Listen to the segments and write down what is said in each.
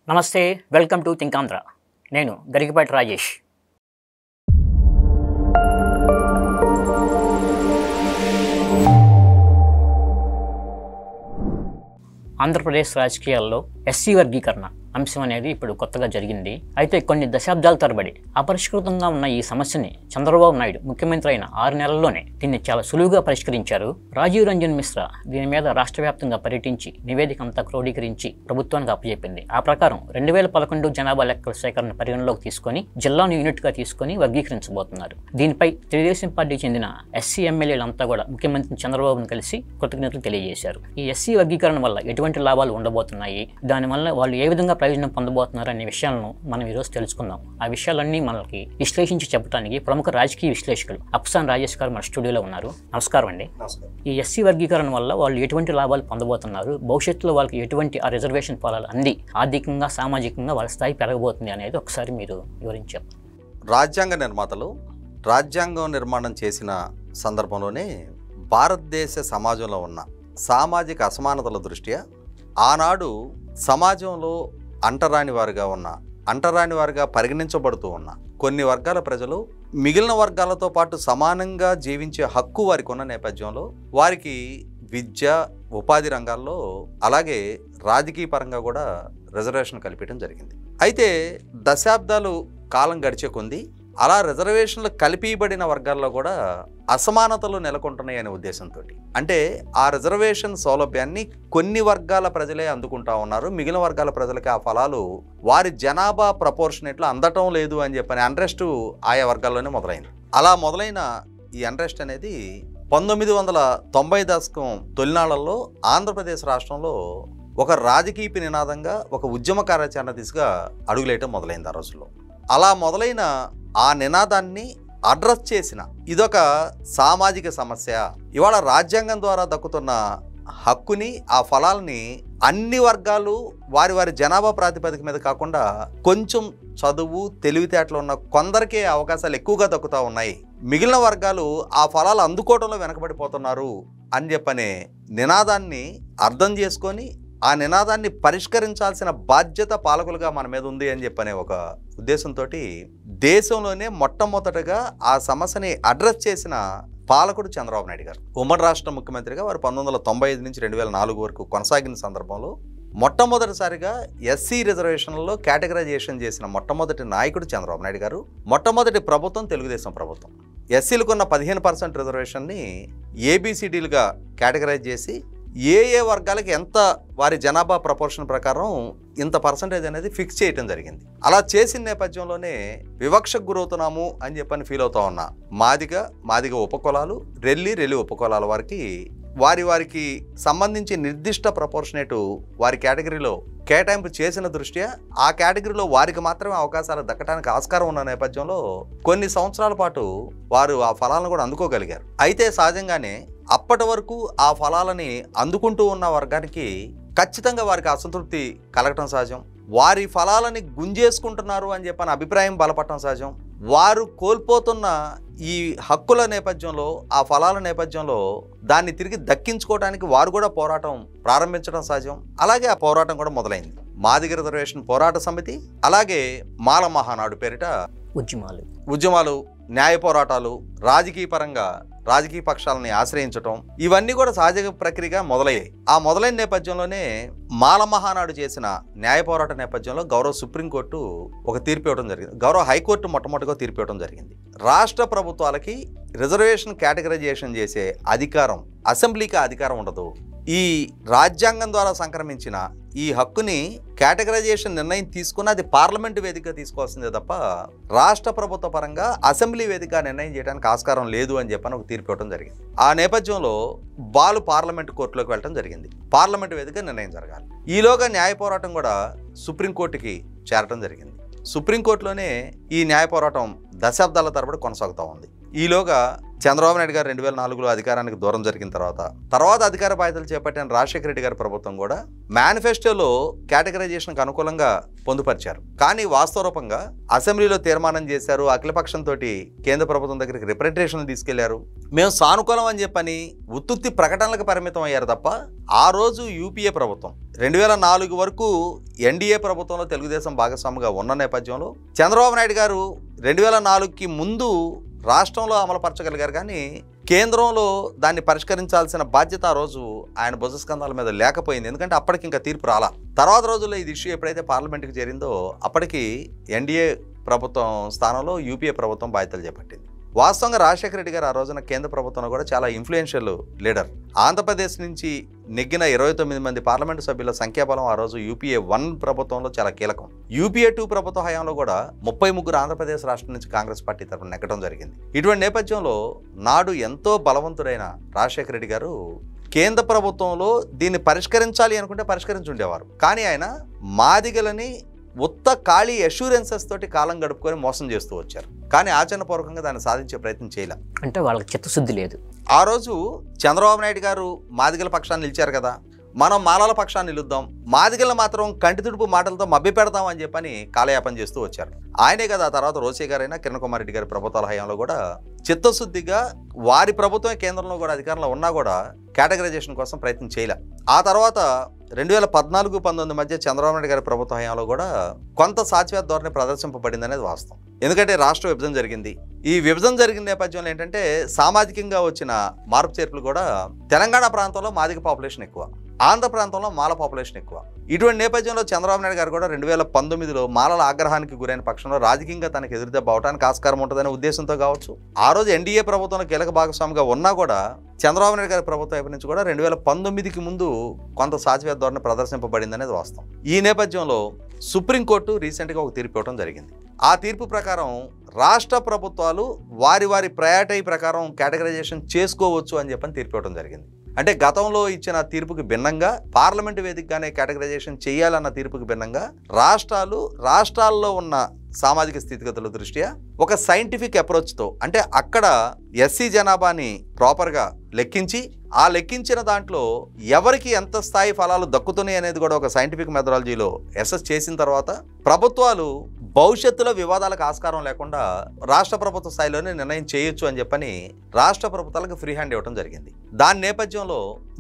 నమస్తే, welcome to think Andhra. నేను గరికపాటి రాజేష్. ఆంధ్రప్రదేశ్ రాజకీయాల్లో ఎస్సీ వర్గీకరణ అంశం అనేది ఇప్పుడు కొత్తగా జరిగింది. అయితే కొన్ని దశాబ్దాల తరబడి అపరిష్కృతంగా ఉన్న ఈ సమస్యని చంద్రబాబు నాయుడు ముఖ్యమంత్రి అయిన 6 నెలల్లోనే దీన్ని చాలా సులువుగా పరిష్కరించారు. రాజీవ్ రంజన్ మిశ్రా దీని మీద రాష్ట్ర వ్యాప్తంగా పర్యటించి నివేదిక అంతా క్రోడీకరించి ప్రభుత్వానికి అప్పచెప్పింది. ఆ ప్రకారం 2011 జనాభా లెక్కల సేకరణ పరిగణలోకి తీసుకొని జిల్లాను యూనిట్గా తీసుకొని వర్గీకరించబోతున్నారు. దీనిపై తెలుగుదేశం పార్టీకి చెందిన ఎస్సీ ఎమ్మెల్యేలంతా కూడా ముఖ్యమంత్రి చంద్రబాబును కలిసి కృతజ్ఞతలు తెలియజేశారు. ఈ ఎస్సీ వర్గీకరణ వల్ల ఎటువంటి లాభాలు ఉండబోతున్నాయి, దానివల్ల వాళ్ళు ఏ విధంగా ప్రయోజనం పొందబోతున్నారు అనే విషయాలను మనం ఈరోజు తెలుసుకుందాం. ఆ విషయాలన్నీ మనకి విశ్లేషించి చెప్పడానికి ప్రముఖ రాజకీయ విశ్లేషకులు అప్సాన్ రాజేష్ గారు మన స్టూడియోలో ఉన్నారు. నమస్కారం అండి. ఈ ఎస్సీ వర్గీకరణ వల్ల వాళ్ళు ఎటువంటి లాభాలు పొందబోతున్నారు, భవిష్యత్తులో వాళ్ళకి ఎటువంటి ఆ రిజర్వేషన్ ఫలాలు అంది ఆర్థికంగా సామాజికంగా వాళ్ళ స్థాయి పెరగబోతుంది అనేది ఒకసారి మీరు వివరించారు. రాజ్యాంగ నిర్మాతలు రాజ్యాంగం నిర్మాణం చేసిన సందర్భంలోనే భారతదేశ సమాజంలో ఉన్న సామాజిక అసమానతల దృష్ట్యా ఆనాడు సమాజంలో అంటరాని వారిగా పరిగణించబడుతూ ఉన్న కొన్ని వర్గాల ప్రజలు మిగిలిన వర్గాలతో పాటు సమానంగా జీవించే హక్కు వారికి ఉన్న నేపథ్యంలో వారికి విద్య, ఉపాధి రంగాల్లో అలాగే రాజకీయ పరంగా కూడా రిజర్వేషన్ కల్పించడం జరిగింది. అయితే దశాబ్దాలు కాలం గడిచే కొంది అలా రిజర్వేషన్లు కల్పించబడిన వర్గాల్లో కూడా అసమానతలు నెలకొంటున్నాయి అనే ఉద్దేశంతో, అంటే ఆ రిజర్వేషన్ సౌలభ్యాన్ని కొన్ని వర్గాల ప్రజలే అందుకుంటా ఉన్నారు, మిగిలిన వర్గాల ప్రజలకి ఆ ఫలాలు వారి జనాభా ప్రపోర్షనేట్లో అందటం లేదు అని చెప్పని అన్రెస్ట్ ఆయా వర్గాల్లోనే మొదలైంది. అలా మొదలైన ఈ అన్రెస్ట్ అనేది 1990 దశకం తొలినాళ్లలో ఆంధ్రప్రదేశ్ రాష్ట్రంలో ఒక రాజకీయ నినాదంగా ఒక ఉద్యమ కార్యాచరణ దిశగా అడుగులేయటం మొదలైంది. ఆ రోజుల్లో అలా మొదలైన ఆ నినాదాన్ని అడ్రస్ చేసిన ఇదొక సామాజిక సమస్య. ఇవాళ రాజ్యాంగం ద్వారా దక్కుతున్న హక్కుని, ఆ ఫలాల్ని అన్ని వర్గాలు వారి వారి జనాభా ప్రాతిపదిక మీద కాకుండా కొంచెం చదువు, తెలివితేటలు ఉన్న కొందరికే అవకాశాలు ఎక్కువగా దక్కుతూ ఉన్నాయి, మిగిలిన వర్గాలు ఆ ఫలాలు అందుకోవడంలో వెనకబడిపోతున్నారు అని చెప్పనే నినాదాన్ని అర్థం చేసుకొని ఆ నినాదాన్ని పరిష్కరించాల్సిన బాధ్యత పాలకులుగా మన మీద ఉంది అని చెప్పనే ఒక ఉద్దేశంతో దేశంలోనే మొట్టమొదటగా ఆ సమస్యని అడ్రస్ చేసిన పాలకుడు చంద్రబాబు నాయుడు గారు. ఉమ్మడి రాష్ట్ర ముఖ్యమంత్రిగా వారు 1995 నుంచి 2004 వరకు కొనసాగిన సందర్భంలో మొట్టమొదటిసారిగా ఎస్సీ రిజర్వేషన్లలో కేటగరైజేషన్ చేసిన మొట్టమొదటి నాయకుడు చంద్రబాబు నాయుడు గారు. మొట్టమొదటి ప్రభుత్వం తెలుగుదేశం ప్రభుత్వం. ఎస్సీలకున్న 15% రిజర్వేషన్ని ఏబిసిడీలుగా కేటగరైజ్ చేసి ఏ వర్గాలకి ఎంత వారి జనాభా ప్రపోర్షన్ ప్రకారం ఇంత పర్సంటేజ్ అనేది ఫిక్స్ చేయటం జరిగింది. అలా చేసిన నేపథ్యంలోనే వివక్షకు గురవుతున్నాము అని చెప్పని ఫీల్ అవుతా ఉన్నా మాదిగ ఉపకులాలు, రెల్లి ఉపకులాల వారికి వారికి సంబంధించి నిర్దిష్ట ప్రపోర్షనేటు వారి కేటగిరీలో కేటాయింపు చేసిన దృష్ట్యా ఆ కేటగిరీలో వారికి మాత్రమే అవకాశాలు దక్కడానికి ఆస్కారం ఉన్న నేపథ్యంలో కొన్ని సంవత్సరాల పాటు వారు ఆ ఫలాలను కూడా అందుకోగలిగారు. అయితే సహజంగానే అప్పటి వరకు ఆ ఫలాలని అందుకుంటూ ఉన్న వర్గానికి ఖచ్చితంగా వారికి అసంతృప్తి కలగటం సహజం. వారి ఫలాలని గుంజేసుకుంటున్నారు అని చెప్పని అభిప్రాయం బలపడటం సహజం. వారు కోల్పోతున్న ఈ హక్కుల నేపథ్యంలో, ఆ ఫలాల నేపథ్యంలో దాన్ని తిరిగి దక్కించుకోవడానికి వారు కూడా పోరాటం ప్రారంభించడం సహజం. అలాగే ఆ పోరాటం కూడా మొదలైంది. మాదిగ రిజర్వేషన్ పోరాట సమితి, అలాగే మాల మహానాడు పేరిట ఉద్యమాలు, న్యాయ పోరాటాలు, రాజకీయ పరంగా రాజకీయ పక్షాలని ఆశ్రయించటం, ఇవన్నీ కూడా సహజ ప్రక్రియగా మొదలయ్యాయి. ఆ మొదలైన నేపథ్యంలోనే మాల మహానాడు చేసిన న్యాయ పోరాట నేపథ్యంలో గౌరవ సుప్రీంకోర్టు ఒక తీర్పు ఇవ్వడం జరిగింది. గౌరవ హైకోర్టు మొట్టమొదటిగా తీర్పు ఇవ్వడం జరిగింది. రాష్ట్ర ప్రభుత్వాలకి రిజర్వేషన్ కేటగరైజేషన్ చేసే అధికారం, అసెంబ్లీకి అధికారం ఉండదు. ఈ రాజ్యాంగం ద్వారా సంక్రమించిన ఈ హక్కుని కేటగరైజేషన్ నిర్ణయం తీసుకుని అది పార్లమెంటు వేదికగా తీసుకోవాల్సిందే తప్ప రాష్ట్ర ప్రభుత్వ పరంగా అసెంబ్లీ వేదిక నిర్ణయం చేయడానికి ఆస్కారం లేదు అని చెప్పని ఒక తీర్పు ఇవ్వడం జరిగింది. ఆ నేపథ్యంలో పార్లమెంటు కోర్టులోకి వెళ్ళడం జరిగింది. పార్లమెంటు వేదిక నిర్ణయం జరగాలి. ఈలోగా న్యాయ పోరాటం కూడా సుప్రీంకోర్టుకి చేరటం జరిగింది. సుప్రీంకోర్టులోనే ఈ న్యాయ పోరాటం దశాబ్దాల తరబడి కొనసాగుతూ ఉంది. ఈలోగా చంద్రబాబు నాయుడు గారు 2004లో అధికారానికి దూరం జరిగిన తర్వాత అధికార బాధ్యతలు చేపట్టిన రాజశేఖర రెడ్డి గారి ప్రభుత్వం కూడా మేనిఫెస్టోలో కేటగరైజేషన్కి అనుకూలంగా పొందుపరిచారు. కానీ వాస్తవరూపంగా అసెంబ్లీలో తీర్మానం చేశారు, అఖిలపక్షంతో కేంద్ర ప్రభుత్వం దగ్గరికి రిప్రజెంటేషన్లు తీసుకెళ్లారు. మేము సానుకూలం అని చెప్పని ఉత్తుత్తి ప్రకటనలకు పరిమితం అయ్యారు తప్ప ఆ రోజు యూపీఏ ప్రభుత్వం 2004 వరకు ఎన్డీఏ ప్రభుత్వంలో తెలుగుదేశం భాగస్వామిగా ఉన్న నేపథ్యంలో చంద్రబాబు నాయుడు గారు 2004కి ముందు రాష్ట్రంలో అమలుపరచగలిగారు, కానీ కేంద్రంలో దాన్ని పరిష్కరించాల్సిన బాధ్యత ఆ రోజు ఆయన భుజస్కంధాల మీద లేకపోయింది. ఎందుకంటే అప్పటికి ఇంకా తీర్పు రాలా. తర్వాత రోజుల్లో ఇది ఇష్యూ ఎప్పుడైతే పార్లమెంట్కి చేరిందో అప్పటికి ఎన్డీఏ ప్రభుత్వం స్థానంలో యూపీఏ ప్రభుత్వం బాధ్యతలు చేపట్టింది. వాస్తవంగా రాజశేఖర రెడ్డి గారు ఆ రోజున కేంద్ర ప్రభుత్వంలో కూడా చాలా ఇన్ఫ్లుయెన్షియల్ లీడర్. ఆంధ్రప్రదేశ్ నుంచి నెగ్గిన 29 మంది పార్లమెంటు సభ్యుల సంఖ్యాబలం ఆ రోజు యూపీఏ 1 ప్రభుత్వంలో చాలా కీలకం. యూపీఏ 2 ప్రభుత్వ హయాంలో కూడా 33 ఆంధ్రప్రదేశ్ రాష్ట్రం నుంచి కాంగ్రెస్ పార్టీ తరఫున నెగ్గడం జరిగింది. ఇటువంటి నేపథ్యంలో నాడు ఎంతో బలవంతుడైన రాజశేఖర రెడ్డి గారు కేంద్ర ప్రభుత్వంలో దీన్ని పరిష్కరించాలి అనుకుంటే పరిష్కరించుండేవారు. కానీ ఆయన మాదిగలని ఉత్త ఖాళీ అష్యూరెన్సెస్ తోటి కాలం గడుపుకొని మోసం చేస్తూ వచ్చారు. కానీ ఆచరణపూర్వకంగా దాన్ని సాధించే ప్రయత్నం చేయలే. అంటే వాళ్ళకి చిత్తశుద్ధి లేదు. ఆ రోజు చంద్రబాబు నాయుడు గారు మాదిగల పక్షాన్ని నిలిచారు కదా, మనం మాలల పక్షాన్ని నిలుద్దాం, మాదిగలను మాత్రం కంటి తుడుపు మాటలతో మభ్య పెడతాం అని చెప్పని కాలయాపన చేస్తూ వచ్చారు. ఆయనే కదా తర్వాత రోసే గారైనా కిరణ్ కుమార్ రెడ్డి గారి ప్రభుత్వాల హయాంలో కూడా చిత్తశుద్ధిగా వారి ప్రభుత్వమే కేంద్రంలో కూడా అధికారంలో ఉన్నా కూడా కేటగరైజేషన్ కోసం ప్రయత్నం చేయలే. ఆ తర్వాత 2014-19 మధ్య చంద్రబాబు నాయుడు గారి ప్రభుత్వ హయాంలో కూడా కొంత సాధ్యత ధోరణి ప్రదర్శింపబడింది అనేది వాస్తవం. ఎందుకంటే రాష్ట్ర విభజన జరిగింది. ఈ విభజన జరిగిన నేపథ్యంలో ఏంటంటే సామాజికంగా వచ్చిన మార్పు చేర్పులు కూడా తెలంగాణ ప్రాంతంలో మాదిగ పాపులేషన్ ఎక్కువ, ఆంధ్ర ప్రాంతంలో మాల పాపులేషన్ ఎక్కువ. ఇటువంటి నేపథ్యంలో చంద్రబాబు నాయుడు గారు కూడా 2019లో మాలల ఆగ్రహానికి గురైన పక్షంలో రాజకీయంగా తనకు ఎదురుదెబ్బ అవడానికి ఆస్కారం ఉంటుందనే ఉద్దేశంతో కావచ్చు, ఆ రోజు ఎన్డీఏ ప్రభుత్వంలో కీలక భాగస్వామిగా ఉన్నా కూడా చంద్రబాబు నాయుడు గారి ప్రభుత్వం వైపు నుంచి కూడా 2019కి ముందు కొంత సాధ్యత ధోరణి ప్రదర్శింపబడింది అనేది వాస్తవం. ఈ నేపథ్యంలో సుప్రీంకోర్టు రీసెంట్గా ఒక తీర్పు ఇవ్వడం జరిగింది. ఆ తీర్పు ప్రకారం రాష్ట్ర ప్రభుత్వాలు వారి ప్రయారిటీ ప్రకారం కేటగరైజేషన్ చేసుకోవచ్చు అని చెప్పని తీర్పు ఇవ్వడం జరిగింది. అంటే గతంలో ఇచ్చిన తీర్పుకి భిన్నంగా పార్లమెంటు వేదికగానే కేటగరైజేషన్ చేయాలన్న తీర్పుకి భిన్నంగా రాష్ట్రాల్లో ఉన్న సామాజిక స్థితిగతుల దృష్ట్యా ఒక సైంటిఫిక్ అప్రోచ్తో, అంటే అక్కడ ఎస్సీ జనాభాని ప్రాపర్గా లెక్కించి ఆ లెక్కించిన దాంట్లో ఎవరికి ఎంత స్థాయి ఫలాలు దక్కుతున్నాయి అనేది కూడా ఒక సైంటిఫిక్ మెథడాలజీలో అసెస్ చేసిన తర్వాత ప్రభుత్వాలు భవిష్యత్తులో వివాదాలకు ఆస్కారం లేకుండా రాష్ట్ర ప్రభుత్వ స్థాయిలోనే నిర్ణయం చేయొచ్చు అని చెప్పని రాష్ట్ర ప్రభుత్వాలకు ఫ్రీ హ్యాండ్ ఇవ్వడం జరిగింది. దాని నేపథ్యంలో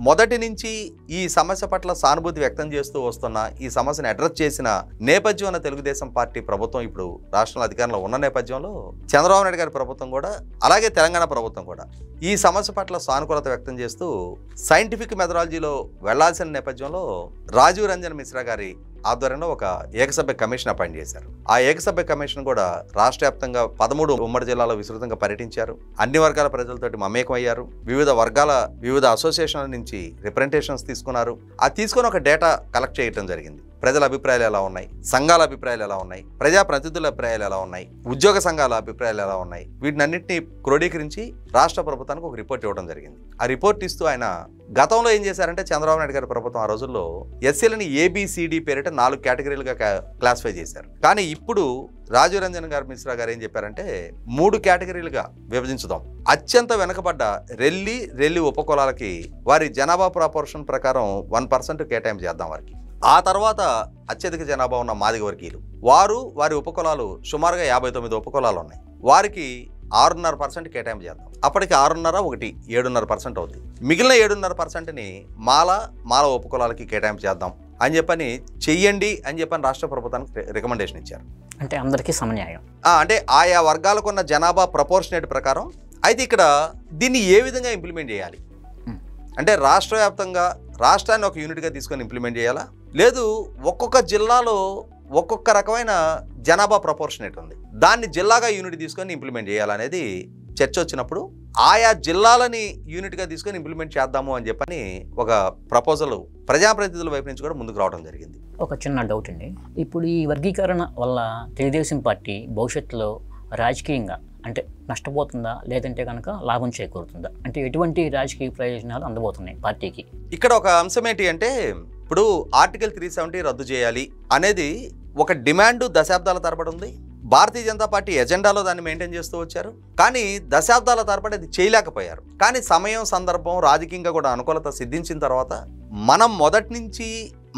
మొదటి నుంచి ఈ సమస్య పట్ల సానుభూతి వ్యక్తం చేస్తూ వస్తున్న, ఈ సమస్యను అడ్రస్ చేసిన నేపథ్యం ఉన్న తెలుగుదేశం పార్టీ ప్రభుత్వం ఇప్పుడు రాష్ట్రంలో అధికారంలో ఉన్న నేపథ్యంలో చంద్రబాబు నాయుడు గారి ప్రభుత్వం కూడా అలాగే తెలంగాణ ప్రభుత్వం కూడా ఈ సమస్య పట్ల సానుకూలత వ్యక్తం చేస్తూ సైంటిఫిక్ మెథడాలజీలో వెళ్లాల్సిన నేపథ్యంలో రాజీవ్ రంజన్ మిశ్రా గారి ఆధ్వర్యంలో ఒక ఏకసభ్య కమిషన్ అపాయింట్ చేశారు. ఆ ఏకసభ్య కమిషన్ కూడా రాష్ట్ర వ్యాప్తంగా 13 ఉమ్మడి జిల్లాలో విస్తృతంగా పర్యటించారు. అన్ని వర్గాల ప్రజలతోటి మమేకమయ్యారు. వివిధ వర్గాల వివిధ అసోసియేషన్ల నుంచి రిప్రజెంటేషన్స్ తీసుకున్నారు. ఆ తీసుకొని ఒక డేటా కలెక్ట్ చేయడం జరిగింది. ప్రజల అభిప్రాయాలు ఎలా ఉన్నాయి, సంఘాల అభిప్రాయాలు ఎలా ఉన్నాయి, ప్రజాప్రతినిధుల అభిప్రాయాలు ఎలా ఉన్నాయి, ఉద్యోగ సంఘాల అభిప్రాయాలు ఎలా ఉన్నాయి, వీటినన్నింటినీ క్రోడీకరించి రాష్ట్ర ప్రభుత్వానికి ఒక రిపోర్ట్ ఇవ్వడం జరిగింది. ఆ రిపోర్ట్ ఇస్తూ ఆయన గతంలో ఏం చేశారంటే చంద్రబాబు నాయుడు గారి ప్రభుత్వం ఆ రోజుల్లో ఎస్సీలని ఏబిసిడి పేరిట 4 కేటగిరీలుగా క్లాసిఫై చేశారు. కానీ ఇప్పుడు రాజీవ్ రంజన్ గారు మిశ్రా గారు ఏం చెప్పారంటే 3 కేటగిరీలుగా విభజించుదాం. అత్యంత వెనుకబడ్డ రెల్లి ఉపకులాలకి వారి జనాభా ప్రాపోర్షన్ ప్రకారం 1% కేటాయింపు చేద్దాం వారికి. ఆ తర్వాత అత్యధిక జనాభా ఉన్న మాదిగ వర్గీయులు వారి ఉపకులాలు సుమారుగా 59 ఉపకులాలు ఉన్నాయి. వారికి 6.5% కేటాయింపు చేద్దాం. అప్పటికి 6.5 7.5% అవుతుంది. మిగిలిన 7.5%ని మాల ఉపకులాలకి కేటాయింపు చేద్దాం అని చెప్పని చెయ్యండి అని చెప్పని రాష్ట్ర ప్రభుత్వానికి రికమెండేషన్ ఇచ్చారు. అంటే అందరికీ సమన్యాయం, అంటే ఆయా వర్గాలకు ఉన్న జనాభా ప్రపోర్షనేట్ ప్రకారం. అయితే ఇక్కడ దీన్ని ఏ విధంగా ఇంప్లిమెంట్ చేయాలి అంటే రాష్ట్ర వ్యాప్తంగా రాష్ట్రాన్ని ఒక యూనిట్గా తీసుకొని ఇంప్లిమెంట్ చేయాలా, లేదు ఒక్కొక్క జిల్లాలో ఒక్కొక్క రకమైన జనాభా ప్రపోర్షనేట్ ఉంది, దాన్ని జిల్లాగా యూనిట్ తీసుకొని ఇంప్లిమెంట్ చేయాలనేది చర్చ వచ్చినప్పుడు ఆయా జిల్లాలని యూనిట్గా తీసుకొని ఇంప్లిమెంట్ చేద్దాము అని చెప్పని ఒక ప్రపోజల్ ప్రజాప్రతినిధుల వైపు నుంచి కూడా ముందుకు రావడం జరిగింది. ఒక చిన్న డౌట్ అండి, ఇప్పుడు ఈ వర్గీకరణ వల్ల తెలుగుదేశం పార్టీ భవిష్యత్తులో రాజకీయంగా అంటే నష్టపోతుందా, లేదంటే కనుక లాభం చేకూరుతుందా, అంటే ఎటువంటి రాజకీయ ప్రయోజనాలు అందబోతున్నాయి పార్టీకి? ఇక్కడ ఒక అంశం ఏంటి అంటే ఇప్పుడు ఆర్టికల్ 370 రద్దు చేయాలి అనేది ఒక డిమాండ్ దశాబ్దాల తరబడి ఉంది. భారతీయ జనతా పార్టీ ఎజెండాలో దాన్ని మెయింటైన్ చేస్తూ వచ్చారు. కానీ దశాబ్దాల తరబడి అది చేయలేకపోయారు. కానీ సమయం, సందర్భం, రాజకీయంగా కూడా అనుకూలత సిద్ధించిన తర్వాత మనం మొదటి నుంచి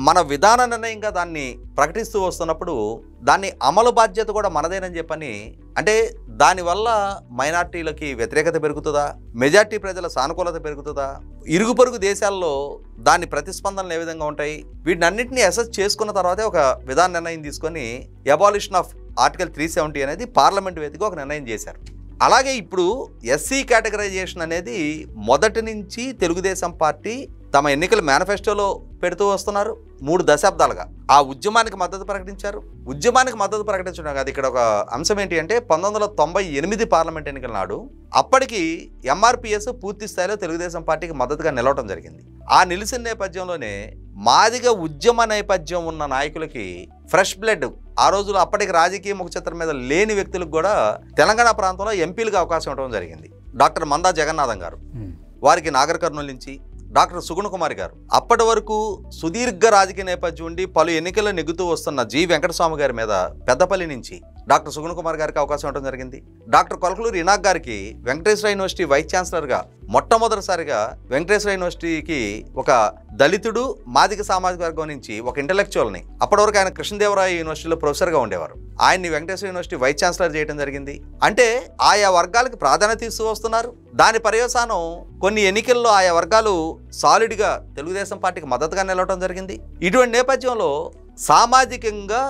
మన విధాన నిర్ణయంగా దాన్ని ప్రకటిస్తూ వస్తున్నప్పుడు దాన్ని అమలు బాధ్యత కూడా మనదేనని చెప్పని, అంటే దానివల్ల మైనార్టీలకి వ్యతిరేకత పెరుగుతుందా, మెజార్టీ ప్రజల సానుకూలత పెరుగుతుందా, ఇరుగు పొరుగు దేశాల్లో దాని ప్రతిస్పందనలు ఏ విధంగా ఉంటాయి, వీటినన్నింటినీ అసెస్ చేసుకున్న తర్వాతే ఒక విధాన నిర్ణయం తీసుకొని అబాలిషన్ ఆఫ్ ఆర్టికల్ 370 అనేది పార్లమెంట్ వేదికగా ఒక నిర్ణయం చేశారు. అలాగే ఇప్పుడు ఎస్సీ కేటగరైజేషన్ అనేది మొదటి నుంచి తెలుగుదేశం పార్టీ తమ ఎన్నికల మేనిఫెస్టోలో పెడుతూ వస్తున్నారు. 3 దశాబ్దాలుగా ఆ ఉద్యమానికి మద్దతు ప్రకటించారు. ఉద్యమానికి మద్దతు ప్రకటించడం కాదు, ఇక్కడ ఒక అంశం ఏంటి అంటే 1998 పార్లమెంట్ ఎన్నికల నాడు అప్పటికి ఎంఆర్పిఎస్ పూర్తి స్థాయిలో తెలుగుదేశం పార్టీకి మద్దతుగా నిలవడం జరిగింది. ఆ నిలిచిన నేపథ్యంలోనే మాదిగ ఉద్యమ నేపథ్యం ఉన్న నాయకులకి ఫ్రెష్ బ్లడ్, ఆ రోజుల్లో అప్పటికి రాజకీయ ముఖచిత్రం మీద లేని వ్యక్తులకు కూడా తెలంగాణ ప్రాంతంలో ఎంపీలుగా అవకాశం ఇవ్వడం జరిగింది. డాక్టర్ మందా జగన్నాథం గారు, వారికి నాగర్ కర్నూలు నుంచి డాక్టర్ సుగుణ కుమార్ గారు, అప్పటి వరకు సుదీర్ఘ రాజకీయ నేపథ్యం ఉండి పలు ఎన్నికల్లో నెగ్గుతూ వస్తున్న జి వెంకటస్వామి గారి మీద పెద్దపల్లి నుంచి డాక్టర్ సుగుణ కుమార్ గారికి అవకాశం ఇవ్వడం జరిగింది. డాక్టర్ కొలకలూరు ఇనాక్ గారికి వెంకటేశ్వర యూనివర్సిటీ వైస్ ఛాన్సలర్గా మొట్టమొదటిసారిగా వెంకటేశ్వర యూనివర్సిటీకి ఒక దళితుడు మాదిగ సామాజిక వర్గం నుంచి ఒక ఇంటలెక్చువల్ని, అప్పటి వరకు ఆయన కృష్ణదేవరాయ యూనివర్సిటీలో ప్రొఫెసర్గా ఉండేవారు, ఆయన్ని వెంకటేశ్వర యూనివర్సిటీ వైస్ ఛాన్సలర్ చేయడం జరిగింది. అంటే ఆయా వర్గాలకు ప్రాధాన్యత ఇస్తూ వస్తున్నారు. దాని పర్యవసానం కొన్ని ఎన్నికల్లో ఆయా వర్గాలు సాలిడ్గా తెలుగుదేశం పార్టీకి మద్దతుగా నిలవడం జరిగింది. ఇటువంటి నేపథ్యంలో సామాజికంగా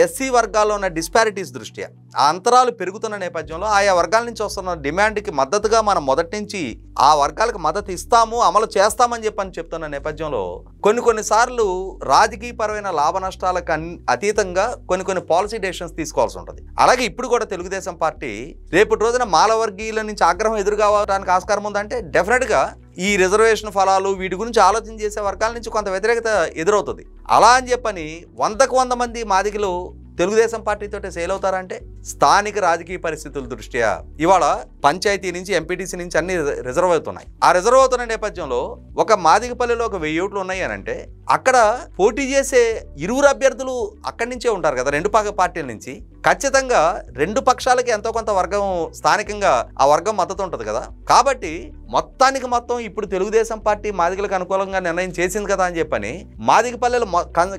ఎస్సీ వర్గాల్లో ఉన్న డిస్పారిటీస్ దృష్ట్యా ఆ అంతరాలు పెరుగుతున్న నేపథ్యంలో ఆయా వర్గాల నుంచి వస్తున్న డిమాండ్కి మద్దతుగా మనం మొదటి నుంచి ఆ వర్గాలకు మద్దతు ఇస్తాము, అమలు చేస్తామని చెప్తున్న నేపథ్యంలో కొన్నిసార్లు రాజకీయపరమైన లాభ నష్టాలకు అతీతంగా కొన్ని పాలసీ డెసిషన్స్ తీసుకోవాల్సి ఉంటుంది. అలాగే ఇప్పుడు కూడా తెలుగుదేశం పార్టీ రేపటి రోజున మాలవర్గీయుల నుంచి ఆగ్రహం ఎదురుకావడానికి ఆస్కారం ఉందంటే డెఫినెట్గా ఈ రిజర్వేషన్ ఫలాలు వీటి గురించి ఆలోచన చేసే వర్గాల నుంచి కొంత వ్యతిరేకత ఎదురవుతుంది. అలా అని చెప్పని 100కు 100 మంది మాదిగలు తెలుగుదేశం పార్టీతో సేల్ అవుతారంటే స్థానిక రాజకీయ పరిస్థితుల దృష్ట్యా ఇవాళ పంచాయతీ నుంచి ఎంపీటీసీ నుంచి అన్ని రిజర్వ్ అవుతున్నాయి. ఆ రిజర్వ్ అవుతున్న నేపథ్యంలో ఒక మాదిగపల్లిలో ఒక 1000 ఓట్లు ఉన్నాయి అని అంటే అక్కడ పోటీ చేసే ఇరువురు అభ్యర్థులు అక్కడి నుంచే ఉంటారు కదా, 2 పార్టీల నుంచి. ఖచ్చితంగా 2 పక్షాలకి ఎంతో కొంత వర్గం స్థానికంగా ఆ వర్గం మద్దతు ఉంటుంది కదా. కాబట్టి మొత్తానికి మొత్తం ఇప్పుడు తెలుగుదేశం పార్టీ మాదిగలకు అనుకూలంగా నిర్ణయం చేసింది కదా అని చెప్పని మాదిగపల్లెలు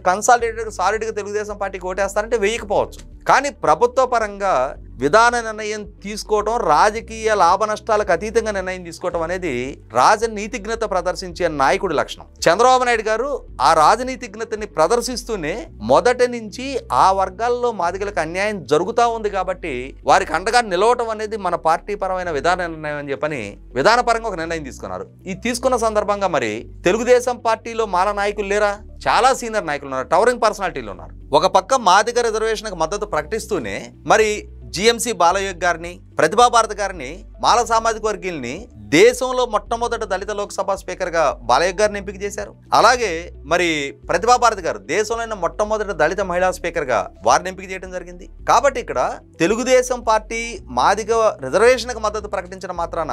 కన్సాలిడేటెడ్ సాలిడ్గా తెలుగుదేశం పార్టీకి ఓటేస్తారంటే వేయకపోవచ్చు. కానీ ప్రభుత్వ పరంగా విధాన నిర్ణయం తీసుకోవటం, రాజకీయ లాభ నష్టాలకు అతీతంగా నిర్ణయం తీసుకోవటం అనేది రాజనీతిజ్ఞత ప్రదర్శించే నాయకుడి లక్షణం. చంద్రబాబు నాయుడు గారు ఆ రాజనీతిజ్ఞతని ప్రదర్శిస్తూనే మొదటి నుంచి ఆ వర్గాల్లో మాదిగలకు అన్యాయం జరుగుతూ ఉంది కాబట్టి వారికి అండగా నిలవటం అనేది మన పార్టీ పరమైన విధాన నిర్ణయం అని చెప్పని విధానపరంగా ఒక నిర్ణయం తీసుకున్నారు. ఈ తీసుకున్న సందర్భంగా మరి తెలుగుదేశం పార్టీలో మాల నాయకులు లేరా? చాలా సీనియర్ నాయకులు ఉన్నారు, టవరింగ్ పర్సనాలిటీలు ఉన్నారు. ఒక పక్క మాదిగ రిజర్వేషన్కి మద్దతు ప్రకటిస్తూనే మరి జిఎంసి బాలయ్య గారిని, ప్రతిభా భారతి గారిని, మాల సామాజిక వర్గీయుల్ని దేశంలో మొట్టమొదటి దళిత లోక్సభ స్పీకర్గా బాలయ్య గారిని ఎంపిక చేశారు. అలాగే మరి ప్రతిభా భారతి గారు దేశంలో మొట్టమొదటి దళిత మహిళా స్పీకర్గా వారిని ఎంపిక చేయడం జరిగింది. కాబట్టి ఇక్కడ తెలుగుదేశం పార్టీ మాదిగ రిజర్వేషన్కి మద్దతు ప్రకటించిన మాత్రాన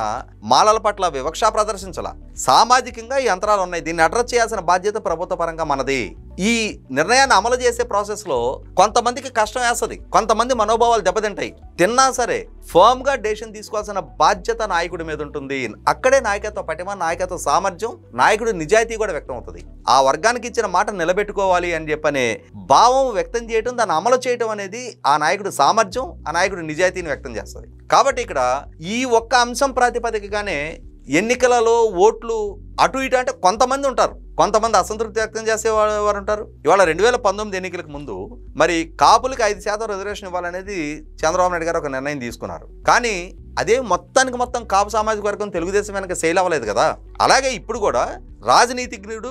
మాలల పట్ల వివక్ష ప్రదర్శించాల. సామాజికంగా ఈ అంతరాలు ఉన్నాయి, దీన్ని అడ్రస్ చేయాల్సిన బాధ్యత ప్రభుత్వ పరంగా మనది. ఈ నిర్ణయాన్ని అమలు చేసే ప్రాసెస్లో కొంతమందికి కష్టం వేస్తుంది, కొంతమంది మనోభావాలు దెబ్బతింటాయి. తిన్నా సరే ఫర్మ్గా డెసిషన్ తీసుకోవాల్సిన బాధ్యత నాయకుడి మీద ఉంటుంది. అక్కడే నాయకత్వ పటిమ, నాయకత్వ సామర్థ్యం, నాయకుడి నిజాయితీ కూడా వ్యక్తం అవుతుంది. ఆ వర్గానికి ఇచ్చిన మాట నిలబెట్టుకోవాలి అని చెప్పనే భావం వ్యక్తం చేయడం, దాన్ని అమలు చేయడం అనేది ఆ నాయకుడి సామర్థ్యం, ఆ నాయకుడి నిజాయితీని వ్యక్తం చేస్తుంది. కాబట్టి ఇక్కడ ఈ ఒక్క అంశం ప్రాతిపదికగానే ఎన్నికలలో ఓట్లు అటు ఇటు అంటే కొంతమంది ఉంటారు, కొంతమంది అసంతృప్తి వ్యక్తం చేసేవారు ఉంటారు. ఇవాళ 2019 ఎన్నికలకు ముందు మరి కాపులకి 5% రిజర్వేషన్ ఇవ్వాలనేది చంద్రబాబు నాయుడు గారు ఒక నిర్ణయం తీసుకున్నారు. కానీ అదే మొత్తానికి మొత్తం కాపు సామాజిక వర్గం తెలుగుదేశం వెనక సేల్ అవ్వలేదు కదా. అలాగే ఇప్పుడు కూడా రాజనీతిజ్ఞుడు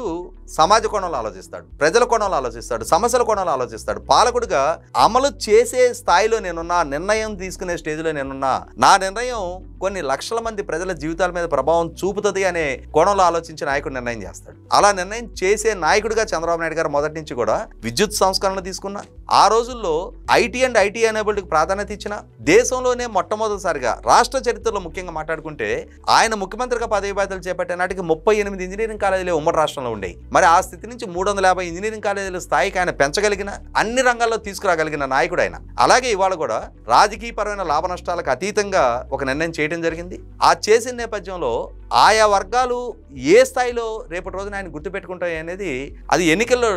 సమాజ కోణంలో ఆలోచిస్తాడు, ప్రజల కోణంలో ఆలోచిస్తాడు, సమస్యల కోణంలో ఆలోచిస్తాడు. పాలకుడిగా అమలు చేసే స్థాయిలో నేనున్నా, నిర్ణయం తీసుకునే స్టేజ్లో నేనున్నా, నా నిర్ణయం కొన్ని లక్షల మంది ప్రజల జీవితాల మీద ప్రభావం చూపుతుంది అనే కోణంలో ఆలోచించి నాయకుడు నిర్ణయం చేస్తాడు. అలా నిర్ణయం చేసే నాయకుడిగా చంద్రబాబు నాయుడు గారు మొదటి నుంచి కూడా విద్యుత్ సంస్కరణలు తీసుకున్నా, ఆ రోజుల్లో ఐటీ అండ్ ఐటీ ఎనేబుల్డ్కి ప్రాధాన్యత ఇచ్చిన, దేశంలోనే మొట్టమొదటిసారిగా రాష్ట్ర చరిత్రలో ముఖ్యంగా మాట్లాడుకుంటే ఆయన ముఖ్యమంత్రిగా పదవి బాధ్యతలు చేపట్టే నాటికి 38 ఇంజనీరింగ్ కాలేజీలే ఉమ్మడి రాష్ట్రంలో ఉండేవి. మరి ఆ స్థితి నుంచి 350 ఇంజనీరింగ్ కాలేజీల స్థాయికి ఆయన పెంచగలిగిన, అన్ని రంగాల్లో తీసుకురాగలిగిన నాయకుడు ఆయన. అలాగే ఇవాళ కూడా రాజకీయపరమైన లాభ నష్టాలకు అతీతంగా ఒక నిర్ణయం చేయడం జరిగింది. ఆ చేసిన నేపథ్యంలో ఆయా వర్గాలు ఏ స్థాయిలో రేపటి రోజున ఆయన గుర్తుపెట్టుకుంటాయి అనేది అది ఎన్నికల్లో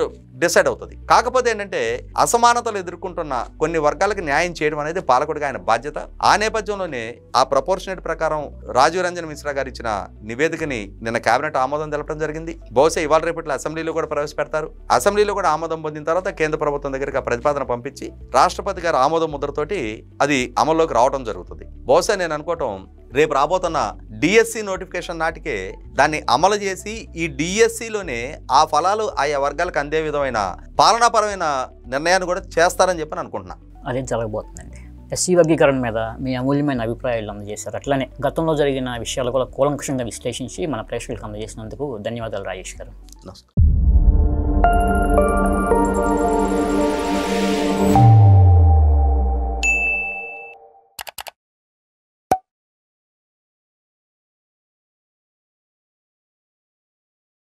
డిసైడ్ అవుతుంది. కాకపోతే ఏంటంటే అసమానతలు ఎదుర్కొంటున్న కొన్ని వర్గాలకు న్యాయం చేయడం అనేది పాలకుడిగా ఆయన బాధ్యత. ఆ నేపథ్యంలోనే ఆ ప్రపోర్షనేట్ ప్రకారం రాజీవ్ రంజన్ మిశ్రా గారు ఇచ్చిన నివేదికని నిన్న కేబినెట్ ఆమోదం తెలపడం జరిగింది. బహుశా ఇవాళ రేపట్లో అసెంబ్లీలో కూడా ప్రవేశపెడతారు. అసెంబ్లీలో కూడా ఆమోదం పొందిన తర్వాత కేంద్ర ప్రభుత్వం దగ్గరికి ఆ ప్రతిపాదన పంపించి రాష్ట్రపతి గారు ఆమోద ముద్రతోటి అది అమల్లోకి రావడం జరుగుతుంది. బహుశా నేను అనుకోవటం రేపు రాబోతున్న డిఎస్సి నోటిఫికేషన్ నాటికే దాన్ని అమలు చేసి ఈ డిఎస్సిలోనే ఆ ఫలాలు ఆయా వర్గాలకు అందే విధమైన పాలనాపరమైన నిర్ణయాన్ని కూడా చేస్తారని చెప్పి అనుకుంటున్నా. అదే జరగబోతుందండి. ఎస్సీ వర్గీకరణ మీద మీ అమూల్యమైన అభిప్రాయాలు అందజేశారు. అట్లనే గతంలో జరిగిన విషయాలు కూడా కూలంకషంగా విశ్లేషించి మన ప్రేక్షకులకు అందజేసినందుకు ధన్యవాదాలు రాజేష్ గారు. నమస్కారం.